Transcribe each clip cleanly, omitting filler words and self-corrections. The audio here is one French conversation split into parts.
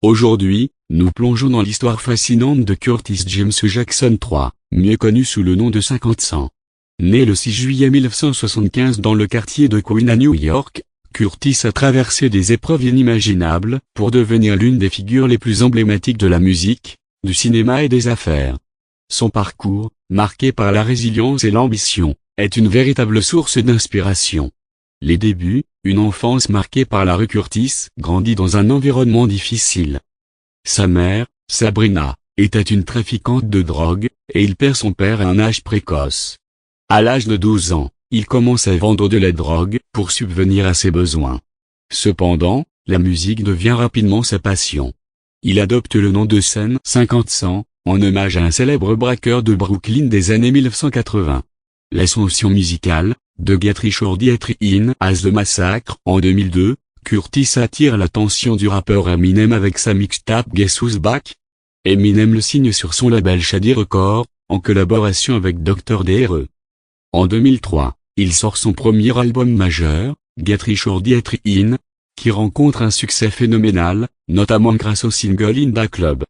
Aujourd'hui, nous plongeons dans l'histoire fascinante de Curtis James Jackson III, mieux connu sous le nom de 50 Cent. Né le 6 juillet 1975 dans le quartier de Queens à New York, Curtis a traversé des épreuves inimaginables pour devenir l'une des figures les plus emblématiques de la musique, du cinéma et des affaires. Son parcours, marqué par la résilience et l'ambition, est une véritable source d'inspiration. Les débuts, une enfance marquée par la rue Curtis, grandit dans un environnement difficile. Sa mère, Sabrina, était une trafiquante de drogue, et il perd son père à un âge précoce. À l'âge de 12 ans, il commence à vendre de la drogue pour subvenir à ses besoins. Cependant, la musique devient rapidement sa passion. Il adopte le nom de scène 50 Cent, en hommage à un célèbre braqueur de Brooklyn des années 1980. L'ascension musicale, de Get Rich or Die Tryin' as the Massacre en 2002, Curtis attire l'attention du rappeur Eminem avec sa mixtape Guess Who's Back. Eminem le signe sur son label Shady Records, en collaboration avec Dr. Dre. En 2003, il sort son premier album majeur, Get Rich or Die Tryin', qui rencontre un succès phénoménal, notamment grâce au single In Da Club.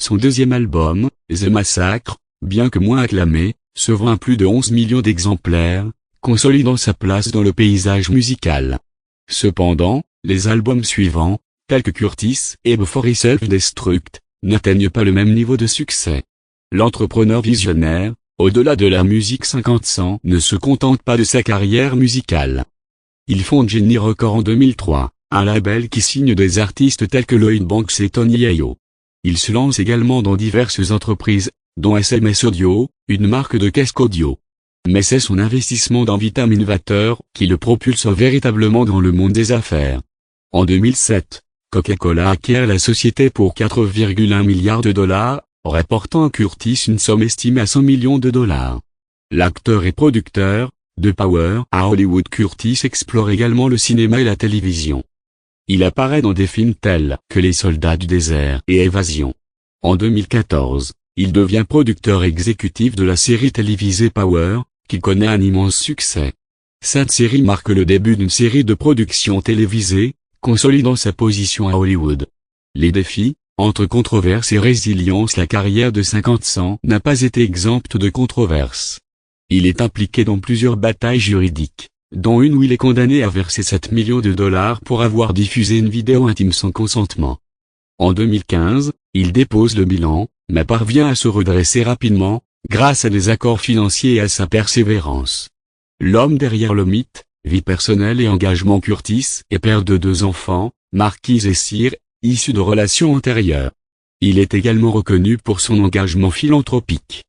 Son deuxième album, The Massacre, bien que moins acclamé, se vend à plus de 11 millions d'exemplaires, consolidant sa place dans le paysage musical. Cependant, les albums suivants, tels que Curtis et Before He Self-Destruct, n'atteignent pas le même niveau de succès. L'entrepreneur visionnaire, au-delà de la musique 50 Cent, ne se contente pas de sa carrière musicale. Il fonde Genie Records en 2003, un label qui signe des artistes tels que Lloyd Banks et Tony Yayo. Il se lance également dans diverses entreprises, dont SMS Audio, une marque de casque audio. Mais c'est son investissement dans Vitaminvateur qui le propulse véritablement dans le monde des affaires. En 2007, Coca-Cola acquiert la société pour 4,1 milliards de dollars, rapportant à Curtis une somme estimée à 100 millions de dollars. L'acteur et producteur, de Power à Hollywood, Curtis explore également le cinéma et la télévision. Il apparaît dans des films tels que Les Soldats du désert et Évasion. En 2014, il devient producteur exécutif de la série télévisée Power, qui connaît un immense succès. Cette série marque le début d'une série de productions télévisées, consolidant sa position à Hollywood. Les défis, entre controverse et résilience, la carrière de 50 Cent n'a pas été exempte de controverses. Il est impliqué dans plusieurs batailles juridiques, dont une où il est condamné à verser 7 millions de dollars pour avoir diffusé une vidéo intime sans consentement. En 2015, il dépose le bilan, mais parvient à se redresser rapidement, grâce à des accords financiers et à sa persévérance. L'homme derrière le mythe, vie personnelle et engagement. Curtis est père de 2 enfants, Marquise et Cyr, issus de relations antérieures. Il est également reconnu pour son engagement philanthropique.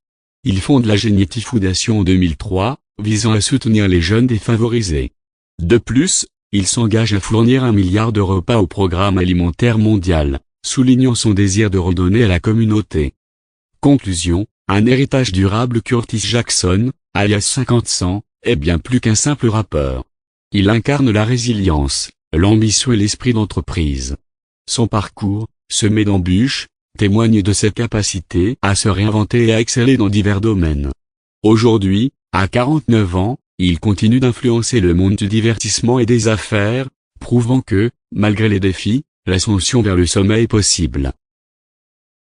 Il fonde la Geniety Foundation en 2003, visant à soutenir les jeunes défavorisés. De plus, il s'engage à fournir 1 milliard de repas au programme alimentaire mondial, soulignant son désir de redonner à la communauté. Conclusion, un héritage durable. Curtis Jackson, alias 50 Cent, est bien plus qu'un simple rappeur. Il incarne la résilience, l'ambition et l'esprit d'entreprise. Son parcours, semé d'embûches, témoigne de cette capacité à se réinventer et à exceller dans divers domaines. Aujourd'hui, à 49 ans, il continue d'influencer le monde du divertissement et des affaires, prouvant que, malgré les défis, l'ascension vers le sommet est possible.